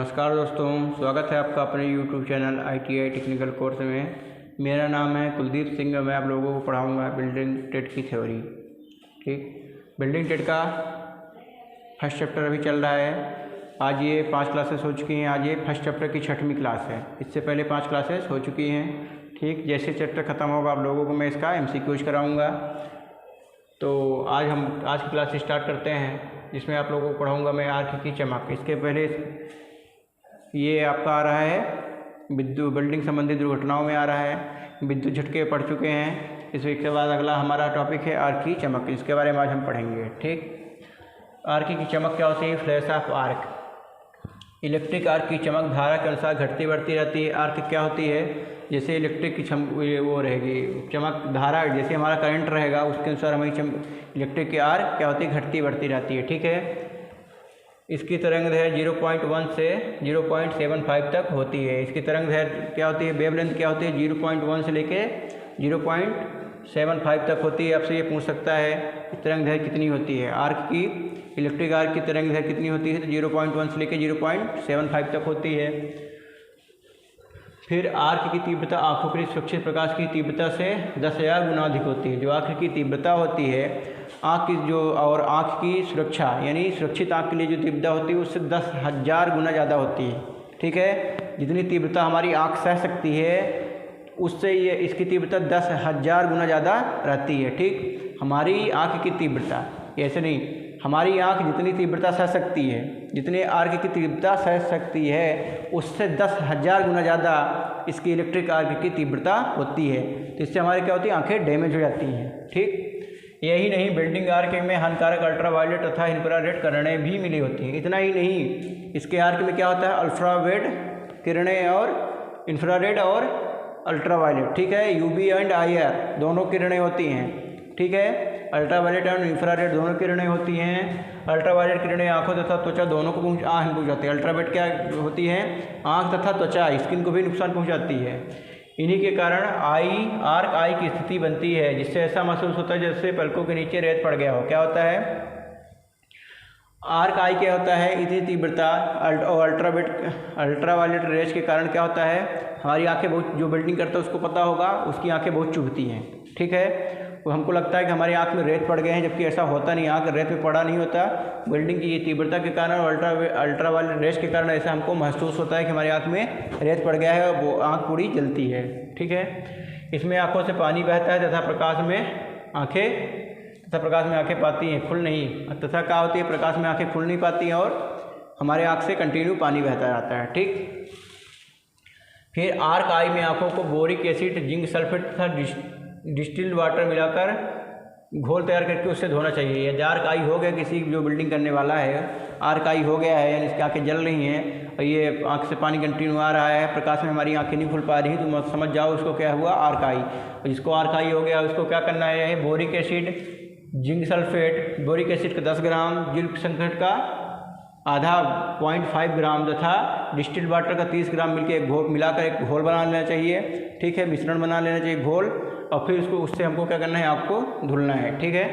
नमस्कार दोस्तों, स्वागत है आपका अपने YouTube channel ITI technical course में। मेरा नाम है कुलदीप सिंह और मैं आप लोगों को पढ़ाऊंगा बिल्डिंग टेट की थ्योरी। ठीक, बिल्डिंग टेट का फर्स्ट चैप्टर अभी चल रहा है। आज ये 5 क्लासेस हो चुकी हैं। आज ये फर्स्ट चैप्टर की 6वीं क्लास है। इससे पहले 5 क्लासेस हो चुकी हैं। ठीक, जैसे चैप्टर ख़त्म होगा आप लोगों को मैं इसका MCQs कराऊँगा। तो आज की क्लास स्टार्ट करते हैं, जिसमें आप लोगों को पढ़ाऊँगा मैं आर्क की चमक। इसके पहले ये आपका आ रहा है बिल्डिंग संबंधी दुर्घटनाओं में आ रहा है। विद्युत झटके पढ़ चुके हैं। इसके बाद अगला हमारा टॉपिक है आर्क की चमक। इसके बारे में आज हम पढ़ेंगे। ठीक, आर्क की चमक क्या होती है? Flash of arc. Electric arc की चमक धारा के अनुसार घटती बढ़ती रहती है। आर्क क्या होती है? जैसे इलेक्ट्रिक की वो रहेगी चमक, धारा जैसे हमारा करंट रहेगा उसके अनुसार हमारी इलेक्ट्रिक की आर्क क्या होती है? घटती बढ़ती रहती है। ठीक है, इसकी तरंग दैर्घ्य 0.1 से 0.75 तक होती है। इसकी तरंग दैर्घ्य क्या होती है? वेवलेंथ क्या होती है? 0.1 से लेके 0.75 तक होती है। आपसे ये पूछ सकता है तरंग दैर्घ्य कितनी होती है। आर्क की, इलेक्ट्रिक आर्क की तरंग दैर्घ्य कितनी होती है? तो 0.1 से लेके 0.75 तक होती है। फिर आर्क की तीव्रता आँखों के लिए सुरक्षित प्रकाश की तीव्रता से 10,000 गुना अधिक होती है। जो आँख की तीव्रता होती है, आँख की सुरक्षा यानी सुरक्षित आँख के लिए जो तीव्रता होती है उससे 10,000 गुना ज़्यादा होती है। ठीक है, जितनी तीव्रता हमारी आँख सह सकती है उससे ये इसकी तीव्रता 10,000 गुना ज़्यादा रहती है। ठीक, हमारी आँख की तीव्रता, ऐसे नहीं, हमारी आँख जितनी तीव्रता सह सकती है, जितने आर्क की तीव्रता सह सकती है उससे 10,000 गुना ज़्यादा इसकी इलेक्ट्रिक आर्क की तीव्रता होती है। तो इससे हमारी क्या होती है? आँखें डैमेज हो जाती हैं। ठीक, यही नहीं, बिल्डिंग आर्क में हानिकारक अल्ट्रावायलेट तथा इंफ्रारेड किरणें भी मिली होती हैं। इतना ही नहीं, इसके आर्क में क्या होता है? अल्ट्रावायलेट किरणें और इंफ्रारेड और अल्ट्रावायलेट। ठीक है, UV एंड IR दोनों किरणें होती हैं। ठीक है, अल्ट्रावायलेट और इंफ्रारेड दोनों किरणें होती हैं। अल्ट्रावायलेट किरणें आंखों तथा त्वचा दोनों को पहुँचाती है। अल्ट्रावायलेट क्या होती है? आँख तथा त्वचा, स्किन को भी नुकसान पहुँचाती है। इन्हीं के कारण आर्क आई की स्थिति बनती है, जिससे ऐसा महसूस होता है जैसे पलकों के नीचे रेत पड़ गया हो। क्या होता है? आर्क आई क्या होता है? इतनी तीव्रता और अल्ट्रावायलेट रेज के कारण क्या होता है? हमारी आंखें बहुत, जो बिल्डिंग करता है उसको पता होगा, उसकी आंखें बहुत चुभती हैं। ठीक है, वो हमको लगता है कि हमारी आंख में रेत पड़ गए हैं, जबकि ऐसा होता नहीं। आंख रेत में पड़ा नहीं होता। बिल्डिंग की ये तीव्रता के कारण और अल्ट्रावायलेट रेज के कारण ऐसा हमको महसूस होता है कि हमारी आंख में रेत पड़ गया है और वो आंख पूरी जलती है। ठीक है, इसमें आंखों से पानी बहता है तथा प्रकाश में आंखें पाती हैं, खुल नहीं। तथा क्या होती है? प्रकाश में आंखें खुल नहीं पाती हैं और हमारे आंख से कंटिन्यू पानी बहता रहता है। ठीक, फिर आर्क आई में आंखों को बोरिक एसिड, जिंक सल्फेट तथा डिस्टिल्ड वाटर मिलाकर घोल तैयार करके उससे धोना चाहिए। यदि आर्क आई हो गया, किसी जो बिल्डिंग करने वाला है आर्क आई हो गया है, यानी इसकी आंखें जल रही हैं और ये आंख से पानी कंटिन्यू आ रहा है, प्रकाश में हमारी आंखें नहीं खुल पा रही, तो समझ जाओ उसको क्या हुआ? आर्क आई। और जिसको आर्क आई हो गया उसको क्या करना है? Boric acid, zinc sulphate, boric acid का 10 ग्राम, जिंक सल्फेट का आधा 0.5 ग्राम तथा डिस्टिल्ड वाटर का 30 ग्राम मिलाकर एक घोल बना लेना चाहिए। ठीक है, मिश्रण बना लेना चाहिए घोल, और फिर उससे हमको क्या करना है? आपको धुलना है। ठीक है,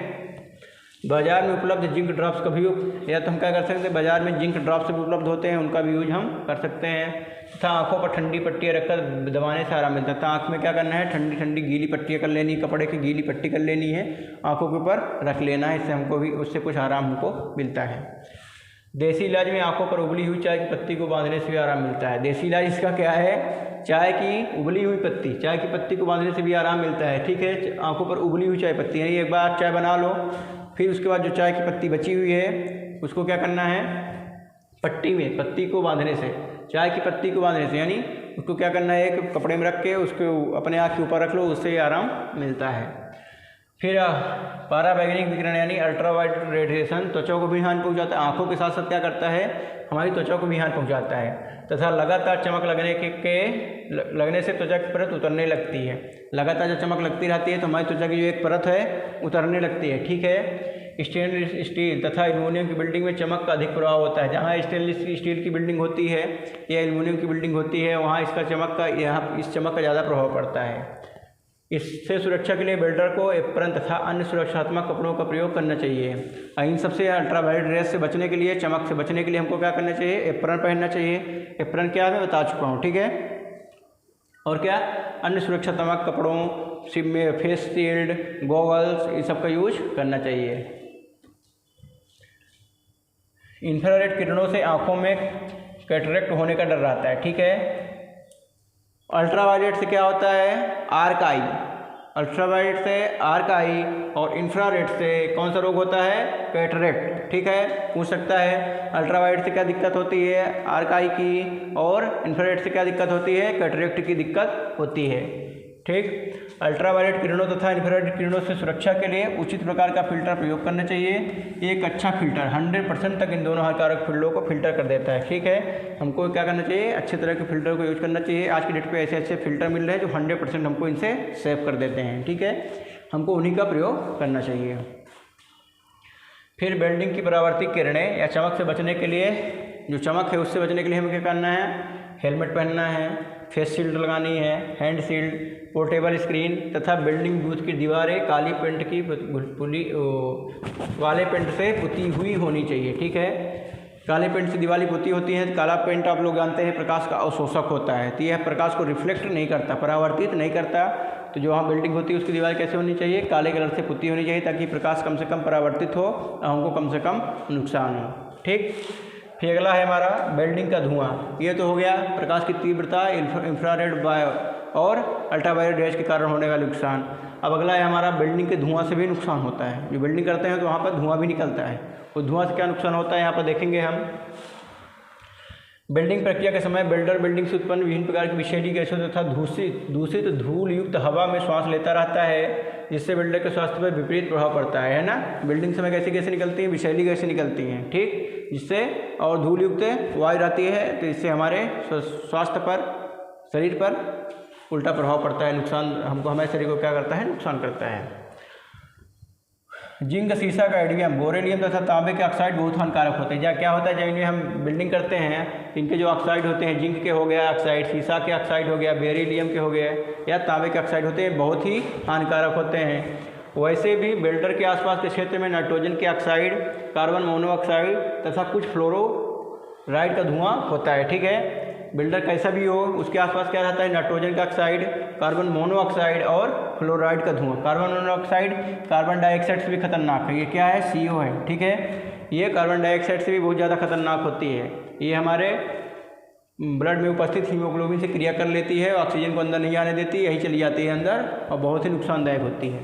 बाज़ार में उपलब्ध जिंक ड्रॉप्स का भी, या तो हम क्या कर सकते हैं, बाज़ार में जिंक ड्रॉप्स भी उपलब्ध होते हैं, उनका भी यूज हम कर सकते हैं। तथा आँखों पर ठंडी पट्टियाँ रखकर दबाने से आराम मिलता है। तथा आँख में क्या करना है? ठंडी ठंडी गीली पट्टियाँ कर लेनी, कपड़े की गीली पट्टी कर लेनी है, आँखों के ऊपर रख लेना है। इससे हमको भी उससे कुछ आराम हमको मिलता है। देसी इलाज में आँखों पर उबली हुई चाय की पत्ती को बांधने से भी आराम मिलता है। देसी इलाज इसका क्या है? चाय की उबली हुई पत्ती, चाय की पत्ती को बांधने से भी आराम मिलता है। ठीक है, आंखों पर उबली हुई चाय पत्ती, यानी एक बार चाय बना लो, फिर उसके बाद जो चाय की पत्ती बची हुई है उसको क्या करना है? पत्ती को बांधने से, चाय की पत्ती को बांधने से, यानी उसको क्या करना है? एक कपड़े में रख के उसको अपने आँख के ऊपर रख लो, उससे आराम मिलता है। फिर पराबैंगनी विकिरण यानी अल्ट्रावायलेट रेडिएशन त्वचा को भी हानि पहुंचाता है। आँखों के साथ साथ क्या करता है? हमारी त्वचा को भी हानि पहुंचाता है। तथा लगातार चमक लगने से त्वचा की परत उतरने लगती है। लगातार जब चमक लगती रहती है तो हमारी त्वचा की जो एक परत है उतरने लगती है। ठीक है, स्टेनलेस स्टील तथा एल्युमिनियम की बिल्डिंग में चमक का अधिक प्रभाव होता है। जहाँ स्टेनलेस स्टील की बिल्डिंग होती है या एल्युमिनियम की बिल्डिंग होती है, वहाँ इस चमक का ज़्यादा प्रभाव पड़ता है। इससे सुरक्षा के लिए बिल्डर को एप्रन तथा अन्य सुरक्षात्मक कपड़ों का प्रयोग करना चाहिए। इन सबसे अल्ट्रावायलेट रेस से बचने के लिए, चमक से बचने के लिए हमको क्या करना चाहिए? एप्रन पहनना चाहिए। एप्रन क्या है मैं बता चुका हूँ, ठीक है। और क्या? अन्य सुरक्षात्मक कपड़ों, फेस शील्ड, गॉगल्स, इन सब का यूज करना चाहिए। इंफ्रारेड किरणों से आँखों में कैटरेक्ट होने का डर रहता है, ठीक है। अल्ट्रावायलेट से क्या होता है? आर्क आई। अल्ट्रावायलेट से आर्क आई और इंफ्रारेड से कौन सा रोग होता है? कैटरेक्ट, ठीक है। पूछ सकता है अल्ट्रावायलेट से क्या दिक्कत होती है? आर्क आई की। और इंफ्रारेड से क्या दिक्कत होती है? कैटरेक्ट की दिक्कत होती है, ठीक। अल्ट्रावायलेट किरणों तथा इंफ्रारेड किरणों से सुरक्षा के लिए उचित प्रकार का फिल्टर प्रयोग करना चाहिए। एक अच्छा फिल्टर 100% तक इन दोनों हानिकारक फिल्टरों को फिल्टर कर देता है, ठीक है। हमको क्या करना चाहिए? अच्छे तरह के फिल्टर को यूज करना चाहिए। आज की डेट पे ऐसे अच्छे फिल्टर मिल रहे हैं जो 100% हमको इनसे सेव कर देते हैं, ठीक है। हमको उन्हीं का प्रयोग करना चाहिए। फिर वेल्डिंग की परावर्तित किरणें या चमक से बचने के लिए, जो चमक है उससे बचने के लिए हमें क्या करना है? हेलमेट पहनना है, फेस शील्ड लगानी है, हैंड शील्ड, पोर्टेबल स्क्रीन तथा बिल्डिंग बूथ की दीवारें काले पेंट से पुती हुई होनी चाहिए, ठीक है। काले पेंट से दीवारें पुती होती हैं। काला पेंट आप लोग जानते हैं प्रकाश का अवशोषक होता है, तो यह प्रकाश को रिफ्लेक्ट नहीं करता, परावर्तित नहीं करता। तो जो वहाँ बिल्डिंग होती है उसकी दीवार कैसे होनी चाहिए? काले कलर से पुती होनी चाहिए, ताकि प्रकाश कम से कम परावर्तित हो और हमको कम से कम नुकसान हो, ठीक। फिर अगला है हमारा वेल्डिंग का धुआं। ये तो हो गया प्रकाश की तीव्रता, इंफ्रारेड और अल्ट्रावायलेट रेज के कारण होने वाले नुकसान। अब अगला है हमारा बिल्डिंग के धुआं से भी नुकसान होता है। जो बिल्डिंग करते हैं तो वहाँ पर धुआं भी निकलता है। तो धुआं से क्या नुकसान होता है यहाँ पर देखेंगे हम। बिल्डिंग प्रक्रिया के समय बिल्डर बिल्डिंग से उत्पन्न विभिन्न प्रकार की विषैली गैसों तथा दूषित धूल युक्त हवा में श्वास लेता रहता है, जिससे बिल्डर के स्वास्थ्य पर विपरीत प्रभाव पड़ता है ना। बिल्डिंग समय कैसी गैसें निकलती हैं? विषैली गैसें निकलती हैं, ठीक। जिससे और धूल युक्त वायु रहती है, तो इससे हमारे स्वास्थ्य पर, शरीर पर उल्टा प्रभाव पड़ता है, नुकसान हमको, हमारे शरीर को क्या करता है? नुकसान करता है। जिंक, सीसा, कैडमियम, बोरेलियम तथा तांबे के ऑक्साइड बहुत हानिकारक होते हैं। क्या होता है? जब इन्हें हम बिल्डिंग करते हैं, इनके जो ऑक्साइड होते हैं, जिंक के हो गया ऑक्साइड, सीसा के ऑक्साइड हो गया, बेरिलियम के हो गए या तांबे के ऑक्साइड होते हैं, बहुत ही हानिकारक होते हैं। वैसे भी बिल्डर के आसपास के क्षेत्र में नाइट्रोजन के ऑक्साइड, कार्बन मोनोऑक्साइड तथा कुछ फ्लोरोराइड का धुआं होता है, ठीक है। बिल्डर कैसा भी हो, उसके आसपास क्या रहता है? नाइट्रोजन का ऑक्साइड, कार्बन मोनोऑक्साइड और फ्लोराइड का धुआं। कार्बन मोनोऑक्साइड कार्बन डाइऑक्साइड से भी खतरनाक है। ये क्या है? CO है, ठीक है। ये कार्बन डाइऑक्साइड से भी बहुत ज़्यादा खतरनाक होती है। ये हमारे ब्लड में उपस्थित हीमोग्लोबिन से क्रिया कर लेती है, ऑक्सीजन को अंदर नहीं आने देती, यही चली जाती है अंदर और बहुत ही नुकसानदायक होती है,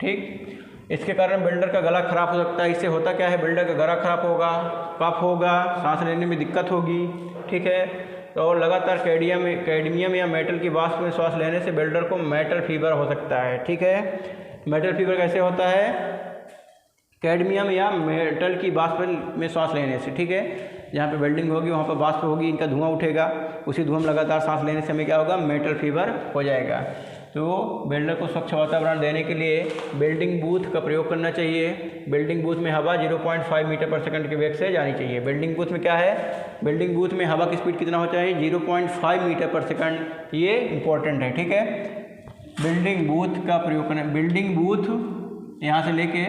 ठीक। इसके कारण बिल्डर का गला खराब हो सकता है। इससे होता क्या है? बिल्डर का गला खराब होगा, कफ होगा, सांस लेने में दिक्कत होगी, ठीक है। और लगातार कैडमियम या मेटल की वाष्प में श्वास लेने से बिल्डर को मेटल फीवर हो सकता है, ठीक है। मेटल फीवर कैसे होता है? कैडमियम या मेटल की वाष्प में श्वास लेने से, ठीक है। जहाँ पे वेल्डिंग होगी वहाँ पर वाष्प होगी, इनका धुआं उठेगा, उसी धुआं में लगातार सांस लेने से हमें क्या होगा? मेटल फीवर हो जाएगा। तो बिल्डर को स्वच्छ वातावरण देने के लिए बिल्डिंग बूथ का प्रयोग करना चाहिए। बिल्डिंग बूथ में हवा 0.5 मीटर पर सेकंड के वेग से जानी चाहिए। बिल्डिंग बूथ में क्या है? बिल्डिंग बूथ में हवा की स्पीड कितना हो चाहिए? 0.5 मीटर पर सेकंड। ये इंपॉर्टेंट है, ठीक है। बिल्डिंग बूथ का प्रयोग करना। बिल्डिंग बूथ यहाँ से लेके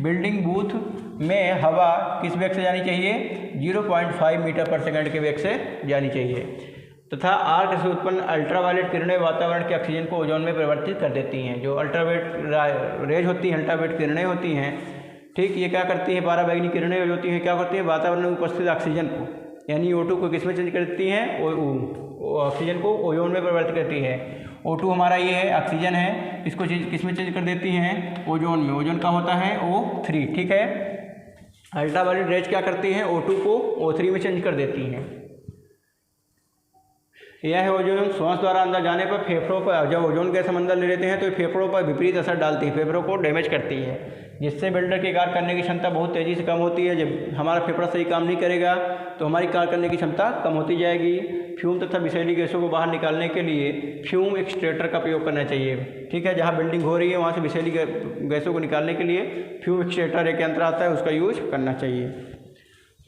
बिल्डिंग बूथ में हवा किस वेग से जानी चाहिए? 0.5 मीटर पर सेकंड के वेग से जानी चाहिए। तथा आर्क से उत्पन्न अल्ट्रावायलेट किरणें वातावरण के ऑक्सीजन को ओजोन में परिवर्तित कर देती हैं। जो अल्ट्रावायलेट रेज होती हैं, अल्ट्रावायलेट किरणें होती हैं, ठीक, ये क्या करती हैं? पराबैंगनी किरणें जो होती हैं क्या करती हैं? वातावरण में उपस्थित ऑक्सीजन को, यानी O2 को किस में चेंज कर देती हैं? ऑक्सीजन को ओजोन में परिवर्तित करती है। O2 हमारा ये है, ऑक्सीजन है, इसको किस में चेंज कर देती हैं? ओजोन में। ओजोन का होता है O3, ठीक है। अल्ट्रावायलेट रेज क्या करती हैं? O2 को O3 में चेंज कर देती हैं। यह है ओजोन। श्वास द्वारा अंदर जाने पर फेफड़ों पर, जब ओजोन गैस हम अंदर ले लेते हैं तो फेफड़ों पर विपरीत असर डालती है, फेफड़ों को डैमेज करती है, जिससे बिल्डर की कार्य करने की क्षमता बहुत तेज़ी से कम होती है। जब हमारा फेफड़ा सही काम नहीं करेगा तो हमारी कार्य करने की क्षमता कम होती जाएगी। फ्यूम तथा विषैली गैसों को बाहर निकालने के लिए फ्यूम एक्सट्रैक्टर का प्रयोग करना चाहिए, ठीक है। जहाँ बिल्डिंग हो रही है वहाँ से विषैली गैसों को निकालने के लिए फ्यूम एक्सट्रैक्टर एक यंत्र आता है, उसका यूज करना चाहिए।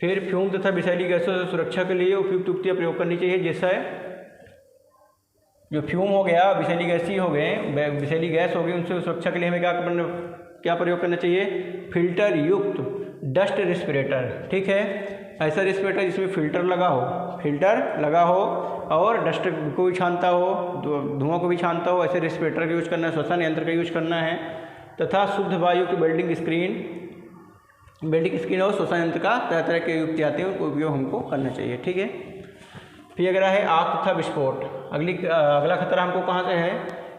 फिर फ्यूम तथा विषैली गैसों से सुरक्षा के लिए उपयुक्त युक्तियाँ प्रयोग करनी चाहिए, जिससे जो फ्यूम हो गया, विषैली गैस हो गए, विषैली गैस हो गई, उनसे सुरक्षा के लिए हमें क्या प्रयोग करना चाहिए? फिल्टर युक्त डस्ट रेस्पिरेटर। ठीक है, ऐसा रेस्पिरेटर जिसमें फिल्टर लगा हो और डस्ट को भी छानता हो, धुआं को भी छानता हो, ऐसे रेस्पिरेटर का यूज़ करना है, श्वसन यंत्र का यूज करना है। तथा शुद्ध वायु की बिल्डिंग स्क्रीन और श्वसन यंत्र का तरह तरह के युक्त आते हैं, उनको उपयोग हमको करना चाहिए। ठीक है, फिर अगला है आग तथा विस्फोट। अगला खतरा हमको कहाँ से है?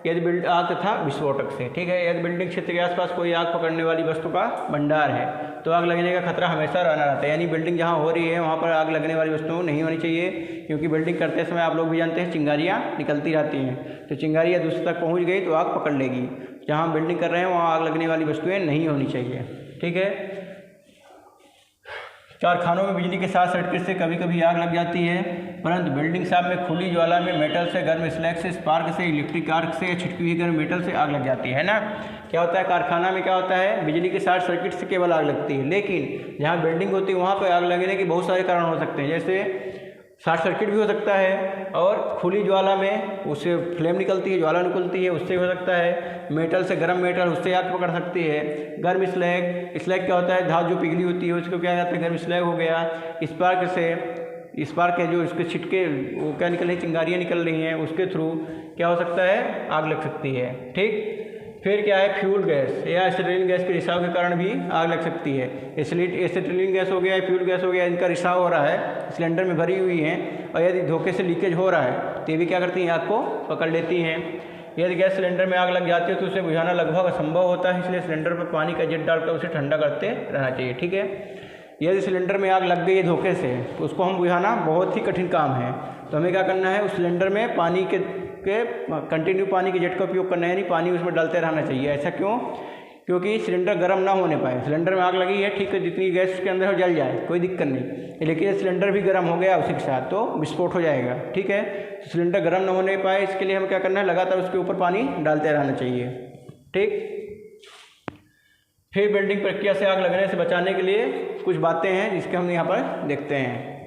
यदि आग तथा विस्फोटक से। ठीक है, यदि बिल्डिंग क्षेत्र के आसपास कोई आग पकड़ने वाली वस्तु का भंडार है तो आग लगने का खतरा हमेशा रहता है। यानी बिल्डिंग जहाँ हो रही है वहाँ पर आग लगने वाली वस्तु नहीं होनी चाहिए, क्योंकि बिल्डिंग करते समय आप लोग भी जानते हैं चिंगारियाँ निकलती रहती हैं, तो चिंगारियाँ दूसरे तक पहुँच गई तो आग पकड़ लेगी। जहाँ बिल्डिंग कर रहे हैं वहाँ आग लगने वाली वस्तुएँ नहीं होनी चाहिए। ठीक है, कारखानों में बिजली के साथ सर्किट से कभी कभी आग लग जाती है, परंतु बिल्डिंग साहब में खुली ज्वाला में मेटल से, गर्म स्लैग से, स्पार्क से, इलेक्ट्रिक आर्क से या छिटकी हुई गर्म मेटल से आग लग जाती है ना। क्या होता है कारखाना में, क्या होता है, बिजली के साथ सर्किट से केवल आग लगती है, लेकिन जहाँ बिल्डिंग होती है वहाँ पर आग लगने के बहुत सारे कारण हो सकते हैं। जैसे शॉर्ट सर्किट भी हो सकता है, और खुली ज्वाला में उससे फ्लेम निकलती है, ज्वाला निकलती है, उससे हो सकता है। मेटल से, गर्म मेटल, उससे आग पकड़ सकती है। गर्म स्लैग क्या होता है, धातु जो पिघली होती है उसको क्या कहते हैं, गर्म स्लैग हो गया। स्पार्क है जो इसके छिटके वो क्या निकल रही, चिंगारियाँ निकल रही हैं, उसके थ्रू क्या हो सकता है, आग लग सकती है। ठीक, फिर क्या है, फ्यूल गैस या एसिटिलीन गैस के रिसाव के कारण भी आग लग सकती है। एसिटिलीन गैस हो गया, फ्यूल गैस हो गया, इनका रिसाव हो रहा है, सिलेंडर में भरी हुई हैं, और यदि धोखे से लीकेज हो रहा है तो ये भी क्या करती हैं, आग को पकड़ लेती हैं। यदि गैस सिलेंडर में आग लग जाती है तो उसे बुझाना लगभग असंभव होता है, इसलिए सिलेंडर पर पानी का जेट डालकर उसे ठंडा करते रहना चाहिए। ठीक है, यदि सिलेंडर में आग लग गई है धोखे से तो उसको हम बुझाना बहुत ही कठिन काम है, तो हमें क्या करना है, उस सिलेंडर में पानी के कंटिन्यू पानी के जेट का उपयोग करना है, यानी पानी उसमें डालते रहना चाहिए। ऐसा क्यों? क्योंकि सिलेंडर गर्म ना होने पाए। सिलेंडर में आग लगी है, ठीक है, जितनी गैस उसके अंदर हो जल जाए, कोई दिक्कत नहीं, लेकिन सिलेंडर भी गर्म हो गया उसी के साथ तो विस्फोट हो जाएगा। ठीक है, तो सिलेंडर गर्म ना होने पाए इसके लिए हम क्या करना है, लगातार उसके ऊपर पानी डालते रहना चाहिए। ठीक, फिर बिल्डिंग प्रक्रिया से आग लगने से बचाने के लिए कुछ बातें हैं जिसके हम यहाँ पर देखते हैं।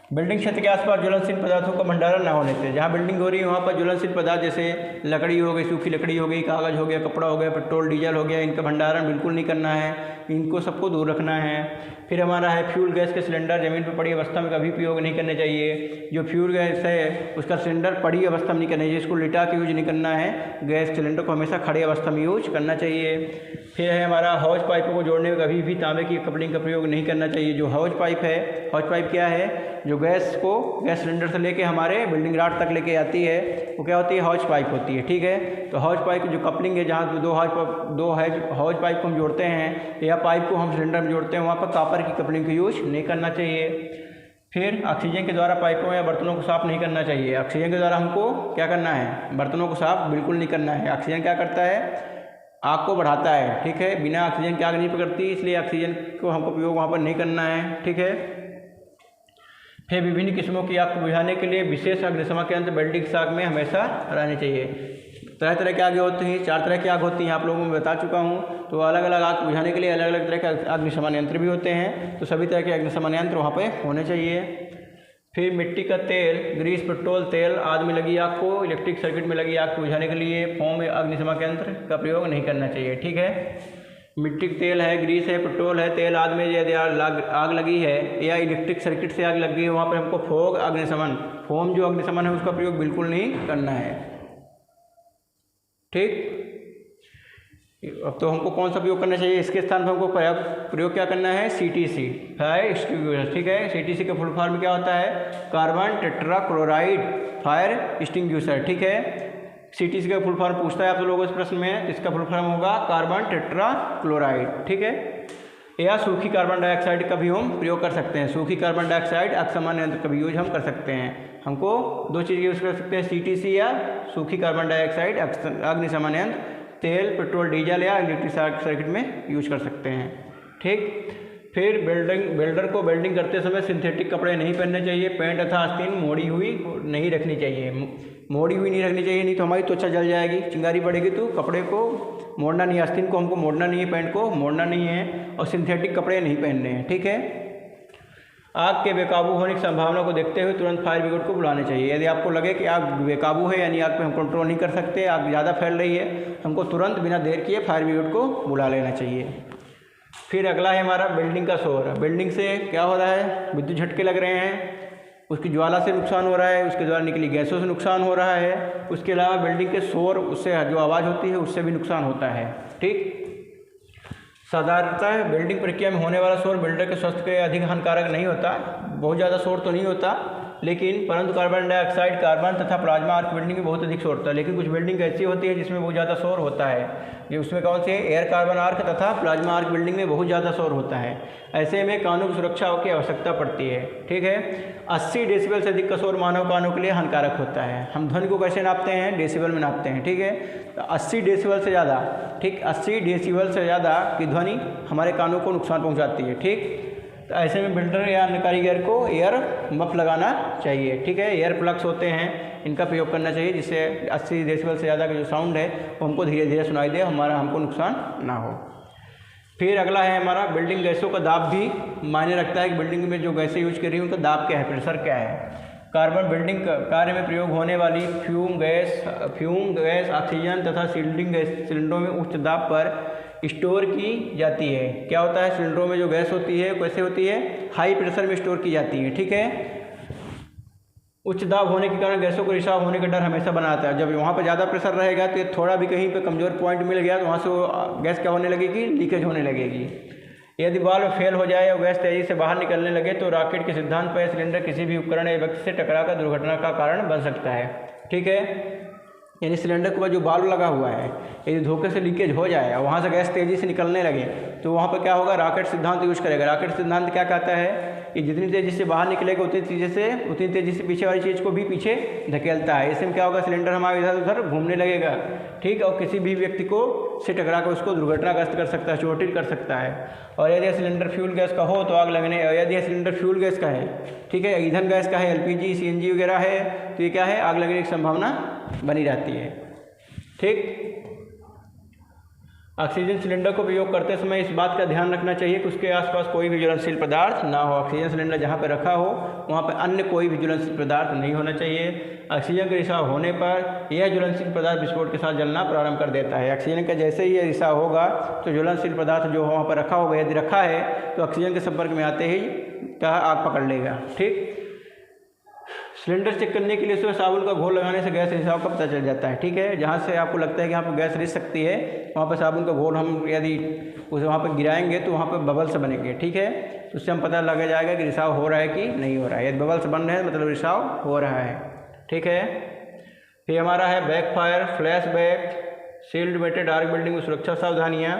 बिल्डिंग क्षेत्र के आसपास ज्वलनशील पदार्थों का भंडारण न होने से। जहाँ बिल्डिंग हो रही है वहाँ पर ज्वलनशील पदार्थ जैसे लकड़ी हो गई, सूखी लकड़ी हो गई, कागज़ हो गया, कपड़ा हो गया, पेट्रोल डीजल हो गया, इनका भंडारण बिल्कुल नहीं करना है, इनको सबको दूर रखना है। फिर हमारा है फ्यूल गैस के सिलेंडर ज़मीन पर पड़ी अवस्था में कभी उपयोग नहीं करने चाहिए। जो फ्यूल गैस है उसका सिलेंडर पड़ी अवस्था में नहीं करना चाहिए, इसको लिटा के यूज नहीं करना है, गैस सिलेंडर को हमेशा खड़ी अवस्था में यूज करना चाहिए। फिर है हमारा हौज पाइपों को जोड़ने में कभी भी तांबे की कपलिंग का प्रयोग नहीं करना चाहिए। जो हौज पाइप है, हौज पाइप क्या है, जो गैस सिलेंडर से लेके हमारे बिल्डिंग राड तक लेके आती है वो क्या होती है, हौज पाइप होती है। ठीक है, तो हौज पाइप की जो कपलिंग है, जहाँ दो हौज पाइप को हम जोड़ते हैं या पाइप को हम सिलेंडर में जोड़ते हैं, वहाँ पर कॉपर की कपलिंग का यूज नहीं करना चाहिए। फिर ऑक्सीजन के द्वारा पाइपों या बर्तनों को साफ नहीं करना चाहिए। ऑक्सीजन के द्वारा हमको क्या करना है, बर्तनों को साफ बिल्कुल नहीं करना है। ऑक्सीजन क्या करता है, आग को बढ़ाता है। ठीक है, बिना ऑक्सीजन की आग नहीं पकड़ती, इसलिए ऑक्सीजन को हमको उपयोग वहाँ पर नहीं करना है। ठीक है, फिर विभिन्न किस्मों की आग को बुझाने के लिए विशेष अग्निशमन यंत्र बिल्डिंग आग में हमेशा रहने चाहिए। तरह तरह की आग होती हैं, 4 तरह की आग होती हैं, आप लोगों को मैं बता चुका हूँ। तो अलग अलग आग बुझाने के लिए अलग अलग तरह के अग्निशमन यंत्र भी होते हैं, तो सभी तरह के अग्निशमन यंत्र वहाँ पे होने चाहिए। फिर मिट्टी का तेल, ग्रीस, पेट्रोल, तेल आदि में लगी आग को, इलेक्ट्रिक सर्किट में लगी आग को बुझाने के लिए फोम अग्निशमन यंत्र का प्रयोग नहीं करना चाहिए। ठीक है, मिट्टी का तेल है, ग्रीस है, पेट्रोल है, तेल आदि में यदि आग लगी है या इलेक्ट्रिक सर्किट से आग लग गई है, वहाँ पर हमको फोम जो अग्निशमन है उसका प्रयोग बिल्कुल नहीं करना है। ठीक, अब तो हमको कौन सा प्रयोग करना चाहिए, इसके स्थान पर हमको प्रयोग क्या करना है, CTC, फायर एक्सटिंग्विशर। ठीक है, CTC का फुल फॉर्म क्या होता है, कार्बन टेट्राक्लोराइड फायर एक्सटिंग्विशर। ठीक है, CTC का फुल फॉर्म पूछता है आप लोगों से प्रश्न में, इसका फुल फॉर्म होगा कार्बन टेट्राक्लोराइड। ठीक है, या सूखी कार्बन डाइऑक्साइड का भी हम प्रयोग कर सकते हैं। सूखी कार्बन डाइऑक्साइड अग्निशमन यंत्र का भी यूज हम कर सकते हैं। हमको 2 चीज़ यूज़ कर सकते हैं, CTC या सूखी कार्बन डाइऑक्साइड अग्निशमन यंत्र, तेल, पेट्रोल, डीजल या इलेक्ट्रिक सर्किट में यूज कर सकते हैं। ठीक, फिर बिल्डर को वेल्डिंग करते समय सिंथेटिक कपड़े नहीं पहनने चाहिए। पैंट तथा आस्तीन मोड़ी हुई नहीं रखनी चाहिए, नहीं तो हमारी त्वचा जल जाएगी, चिंगारी पड़ेगी। तो कपड़े को मोड़ना नहीं, आस्तीन को हमको मोड़ना नहीं है, पैंट को मोड़ना नहीं है, और सिंथेटिक कपड़े नहीं पहनने हैं। ठीक है, आग के बेकाबू होने की संभावना को देखते हुए तुरंत फायर ब्रिगेड को बुलाना चाहिए। यदि आपको लगे कि आग बेकाबू है, यानी आग पे हम कंट्रोल नहीं कर सकते, आग ज़्यादा फैल रही है, हमको तुरंत बिना देर किए फायर ब्रिगेड को बुला लेना चाहिए। फिर अगला है हमारा बिल्डिंग का शोर। बिल्डिंग से क्या हो रहा है, विद्युत झटके लग रहे हैं, उसकी ज्वाला से नुकसान हो रहा है, उसके द्वारा निकली गैसों से नुकसान हो रहा है, उसके अलावा बिल्डिंग के शोर, उससे जो आवाज़ होती है उससे भी नुकसान होता है। ठीक, साधारणतः बिल्डिंग प्रक्रिया में होने वाला शोर बिल्डर के स्वास्थ्य के लिए अधिक हानिकारक नहीं होता, बहुत ज़्यादा शोर तो नहीं होता, लेकिन परंतु कार्बन डाइऑक्साइड, कार्बन तथा प्लाज्मा आर्क बिल्डिंग में बहुत अधिक शोर होता है। लेकिन कुछ बिल्डिंग ऐसी होती है जिसमें बहुत ज़्यादा शोर होता है, ये उसमें कौन से एयर कार्बन आर्क तथा प्लाज्मा आर्क बिल्डिंग में बहुत ज़्यादा शोर होता है। ऐसे में कानों की सुरक्षा की आवश्यकता पड़ती है। ठीक है, 80 डेसिबल से अधिक का शोर मानव कानों के लिए हानिकारक होता है। हम ध्वनि को कैसे नापते हैं, डेसिबल में नापते हैं। ठीक है, तो 80 डेसिबल से ज़्यादा, ठीक, 80 डेसिबल से ज़्यादा की ध्वनि हमारे कानों को नुकसान पहुँचाती है। ठीक, तो ऐसे में बिल्डर या अन्य कारीगर को एयर मफ लगाना चाहिए। ठीक है, एयर प्लग्स होते हैं, इनका प्रयोग करना चाहिए, जिससे 80 डेसिबल से ज़्यादा का जो साउंड है वो हमको धीरे धीरे सुनाई दे, हमको नुकसान ना हो। फिर अगला है हमारा बिल्डिंग गैसों का दाब भी मायने रखता है कि बिल्डिंग में जो गैसें यूज कर रही हैं उनका दाब क्या है, प्रेशर क्या है। कार्बन बिल्डिंग कार्य में प्रयोग होने वाली फ्यूम गैस, ऑक्सीजन तथा सील्डिंग गैस सिलेंडरों में उच्च दाब पर स्टोर की जाती है। क्या होता है, सिलेंडरों में जो गैस होती है कैसे होती है, हाई प्रेशर में स्टोर की जाती है। ठीक है, उच्च दाब होने के कारण गैसों को रिसाव होने का डर हमेशा बना रहता है। जब वहाँ पर ज़्यादा प्रेशर रहेगा तो थोड़ा भी कहीं पे कमज़ोर पॉइंट मिल गया तो वहाँ से वो गैस क्या होने लगेगी, लीकेज होने लगेगी। यदि वाल्व फेल हो जाए और गैस तेज़ी से बाहर निकलने लगे तो रॉकेट के सिद्धांत पर सिलेंडर किसी भी उपकरण या व्यक्ति से टकराकर दुर्घटना का कारण बन सकता है। ठीक है, यानी सिलेंडर के ऊपर जो वाल्व लगा हुआ है, यदि धोखे से लीकेज हो जाए और वहाँ से गैस तेज़ी से निकलने लगे तो वहाँ पर क्या होगा, रॉकेट सिद्धांत यूज करेगा। रॉकेट सिद्धांत क्या कहता है कि जितनी तेज़ी से बाहर निकलेगा उतनी तेज़ी से पीछे वाली चीज़ को भी पीछे धकेलता है। इसमें क्या होगा, सिलेंडर हमारे इधर उधर घूमने लगेगा। ठीक, और किसी भी व्यक्ति को से टकरा कर उसको दुर्घटनाग्रस्त कर सकता है, चोटिल कर सकता है। और यदि सिलेंडर फ्यूल गैस का हो तो आग लगने, और यदि सिलेंडर फ्यूल गैस का है, ठीक है, ईंधन गैस का है, LPG CNG वगैरह है, तो ये क्या है, आग लगने की संभावना बनी रहती है। ठीक, ऑक्सीजन सिलेंडर को प्रयोग करते समय इस बात का ध्यान रखना चाहिए कि उसके आसपास कोई भी ज्वलनशील पदार्थ ना हो। ऑक्सीजन सिलेंडर जहाँ पर रखा हो वहाँ पर अन्य कोई भी ज्वलनशील पदार्थ नहीं होना चाहिए। ऑक्सीजन का रिसाव होने पर यह ज्वलनशील पदार्थ विस्फोट के साथ जलना प्रारंभ कर देता है। ऑक्सीजन का जैसे ही यह रिसाव होगा तो ज्वलनशील पदार्थ जो वहाँ पर रखा होगा, यदि रखा है तो ऑक्सीजन के संपर्क में आते ही क्या आग पकड़ लेगा। ठीक, सिलेंडर चेक करने के लिए उसमें साबुन का घोल लगाने से गैस रिसाव का पता चल जाता है। ठीक है, जहाँ से आपको लगता है कि यहाँ पर गैस रिस सकती है वहाँ पर साबुन का घोल हम यदि उसे वहाँ पर गिराएंगे तो वहाँ पर बबल्स बनेंगे। ठीक है, तो उससे हम पता लग जाएगा कि रिसाव हो रहा है कि नहीं हो रहा है। यदि बबल्स बन रहे हैं मतलब रिसाव हो रहा है। ठीक है, फिर हमारा है backfire, flash back, shielded metal arc welding में सुरक्षा सावधानियाँ।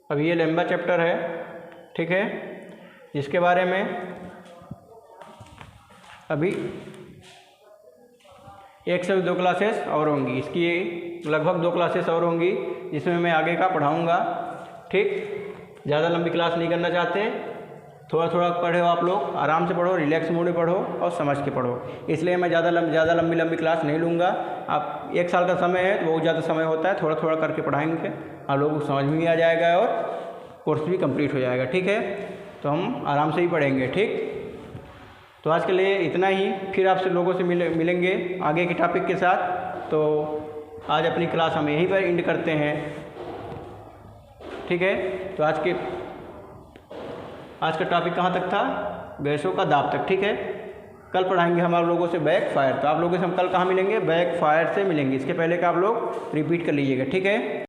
अब ये लंबा चैप्टर है, ठीक है, जिसके बारे में अभी 1 से 2 क्लासेस और होंगी, इसकी लगभग 2 क्लासेस और होंगी जिसमें मैं आगे का पढ़ाऊँगा। ठीक, ज़्यादा लंबी क्लास नहीं करना चाहते, थोड़ा थोड़ा पढ़ो आप लोग, आराम से पढ़ो, रिलैक्स मोड में पढ़ो और समझ के पढ़ो। इसलिए मैं ज़्यादा लंबी क्लास नहीं लूँगा। आप 1 साल का समय है तो बहुत ज़्यादा समय होता है, थोड़ा थोड़ा करके पढ़ाएंगे, आप लोगों को समझ में भी आ जाएगा और कोर्स भी कंप्लीट हो जाएगा। ठीक है, तो हम आराम से ही पढ़ेंगे। ठीक, तो आज के लिए इतना ही, फिर आपसे लोगों से मिलेंगे आगे के टॉपिक के साथ। तो आज अपनी क्लास हम यहीं पर एंड करते हैं। ठीक है, तो आज का टॉपिक कहाँ तक था, गैसों का दाब तक। ठीक है, कल पढ़ाएंगे हम आप लोगों से बैक फायर। तो आप लोगों से हम कल कहाँ मिलेंगे, बैक फायर से मिलेंगे। इसके पहले का आप लोग रिपीट कर लीजिएगा। ठीक है।